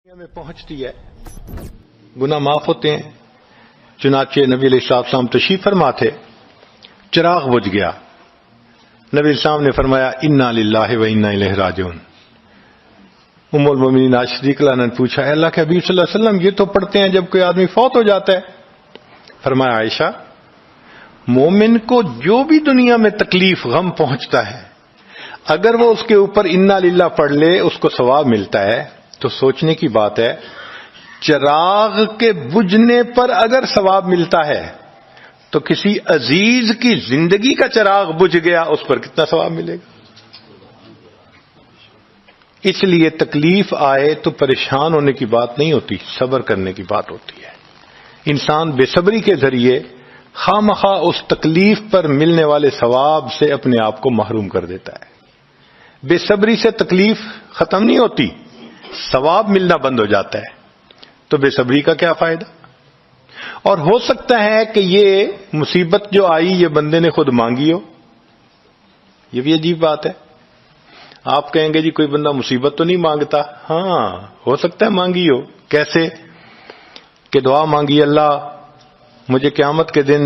دنیا میں پہنچتی ہے گناہ معاف ہوتے ہیں. چنانچہ نبی علیہ السلام تشریف فرما تھے, چراغ بجھ گیا. نبی علیہ السلام نے فرمایا انا للہ و انا الیہ راجعون. ام المومنین عائشہ صدیقہ نے پوچھا اے اللہ کے حبیب صلی اللہ علیہ وسلم یہ تو پڑھتے ہیں جب کوئی آدمی فوت ہو جاتا ہے. فرمایا عائشہ مومن کو جو بھی دنیا میں تکلیف غم پہنچتا ہے اگر وہ اس کے اوپر انا للہ پڑھ لے اس کو ثواب ملتا ہے. تو سوچنے کی بات ہے چراغ کے بجھنے پر اگر ثواب ملتا ہے تو کسی عزیز کی زندگی کا چراغ بجھ گیا اس پر کتنا ثواب ملے گا. اس لیے تکلیف آئے تو پریشان ہونے کی بات نہیں ہوتی, صبر کرنے کی بات ہوتی ہے. انسان بے صبری کے ذریعے خواہ اس تکلیف پر ملنے والے ثواب سے اپنے آپ کو محروم کر دیتا ہے. بے صبری سے تکلیف ختم نہیں ہوتی, ثواب ملنا بند ہو جاتا ہے. تو بے صبری کا کیا فائدہ؟ اور ہو سکتا ہے کہ یہ مصیبت جو آئی یہ بندے نے خود مانگی ہو. یہ بھی عجیب بات ہے. آپ کہیں گے جی کوئی بندہ مصیبت تو نہیں مانگتا. ہاں ہو سکتا ہے مانگی ہو. کیسے کہ دعا مانگی اللہ مجھے قیامت کے دن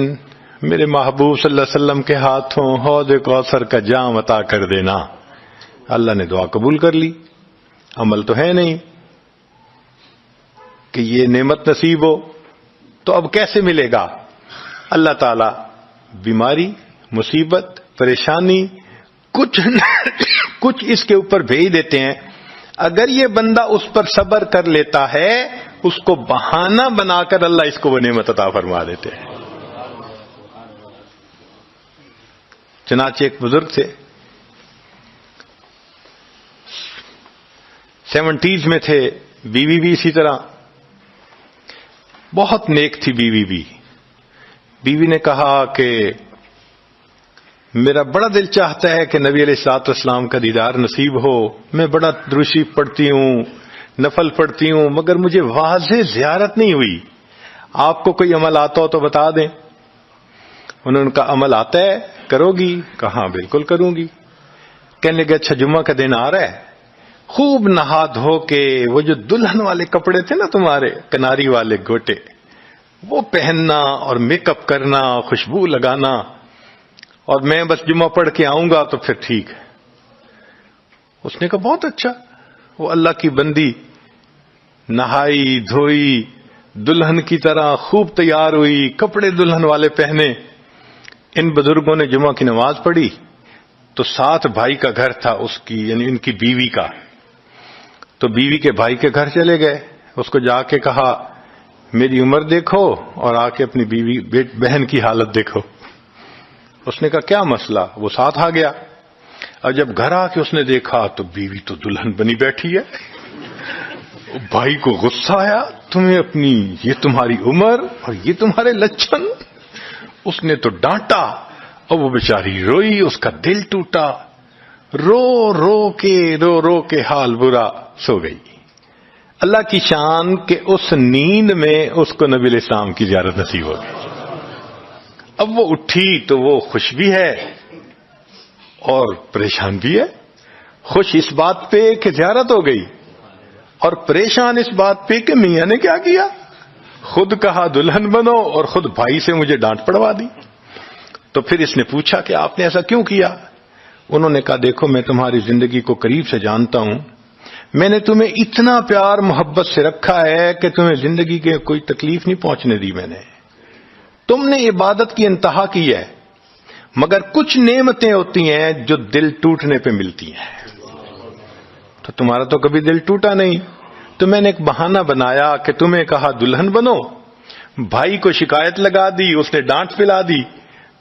میرے محبوب صلی اللہ علیہ وسلم کے ہاتھوں حوض کوثر کا جام عطا کر دینا. اللہ نے دعا قبول کر لی. عمل تو ہے نہیں کہ یہ نعمت نصیب ہو. تو اب کیسے ملے گا؟ اللہ تعالی بیماری مصیبت پریشانی کچھ اس کے اوپر بھیج دیتے ہیں. اگر یہ بندہ اس پر صبر کر لیتا ہے اس کو بہانہ بنا کر اللہ اس کو وہ نعمت عطا فرما دیتے ہیں. چنانچہ ایک بزرگ تھے 70s میں تھے, بیوی بھی اسی طرح بہت نیک تھی. بیوی نے کہا کہ میرا بڑا دل چاہتا ہے کہ نبی علیہ الصلوۃ والسلام کا دیدار نصیب ہو. میں بڑا درود شریف پڑھتی ہوں, نفل پڑھتی ہوں, مگر مجھے واضح زیارت نہیں ہوئی. آپ کو کوئی عمل آتا ہو تو بتا دیں. انہوں نے کہا عمل آتا ہے کرو گی؟ کہا بالکل کروں گی. کہنے لگے اچھا جمعہ کا دن آ رہا ہے, خوب نہا دھو کے وہ جو دلہن والے کپڑے تھے نا تمہارے کناری والے گوٹے وہ پہننا اور میک اپ کرنا خوشبو لگانا, اور میں بس جمعہ پڑھ کے آؤں گا تو پھر ٹھیک ہے. اس نے کہا بہت اچھا. وہ اللہ کی بندی نہائی دھوئی دلہن کی طرح خوب تیار ہوئی, کپڑے دلہن والے پہنے. ان بزرگوں نے جمعہ کی نماز پڑھی تو ساتھ بھائی کا گھر تھا اس کی, یعنی ان کی بیوی کا. تو بیوی کے بھائی کے گھر چلے گئے. اس کو جا کے کہا میری عمر دیکھو اور آ کے اپنی بیوی بہن کی حالت دیکھو. اس نے کہا کیا مسئلہ؟ وہ ساتھ آ گیا. اور جب گھر آ کے اس نے دیکھا تو بیوی تو دلہن بنی بیٹھی ہے. بھائی کو غصہ آیا, تمہیں اپنی یہ تمہاری عمر اور یہ تمہارے لچھن. اس نے تو ڈانٹا اور وہ بیچاری روئی, اس کا دل ٹوٹا, رو رو کے حال برا, سو گئی. اللہ کی شان کہ اس نیند میں اس کو نبی علیہ السلام کی زیارت نصیب ہو گئی. اب وہ اٹھی تو وہ خوش بھی ہے اور پریشان بھی ہے. خوش اس بات پہ کہ زیارت ہو گئی, اور پریشان اس بات پہ کہ میاں نے کیا کیا, خود کہا دلہن بنو اور خود بھائی سے مجھے ڈانٹ پڑوا دی. تو پھر اس نے پوچھا کہ آپ نے ایسا کیوں کیا؟ انہوں نے کہا دیکھو میں تمہاری زندگی کو قریب سے جانتا ہوں, میں نے تمہیں اتنا پیار محبت سے رکھا ہے کہ تمہیں زندگی کے کوئی تکلیف نہیں پہنچنے دی میں نے. تم نے عبادت کی انتہا کی ہے, مگر کچھ نعمتیں ہوتی ہیں جو دل ٹوٹنے پہ ملتی ہیں. تو تمہارا تو کبھی دل ٹوٹا نہیں, تو میں نے ایک بہانہ بنایا کہ تمہیں کہا دلہن بنو, بھائی کو شکایت لگا دی, اس نے ڈانٹ پلا دی,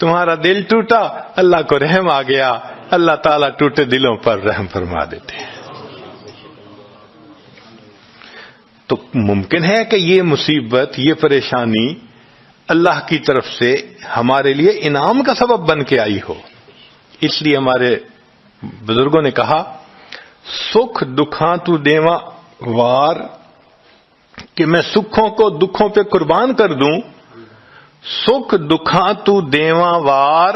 تمہارا دل ٹوٹا, اللہ کو رحم آ گیا. اللہ تعالیٰ ٹوٹے دلوں پر رحم فرما دیتے ہیں. تو ممکن ہے کہ یہ مصیبت یہ پریشانی اللہ کی طرف سے ہمارے لیے انعام کا سبب بن کے آئی ہو. اس لیے ہمارے بزرگوں نے کہا سکھ دکھاں تو دیواں وار, کہ میں سکھوں کو دکھوں پہ قربان کر دوں. سکھ دکھاں تو دیواں وار,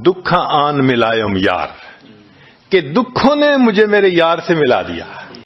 دکھاں آن ملائم یار, کہ دکھوں نے مجھے میرے یار سے ملا دیا.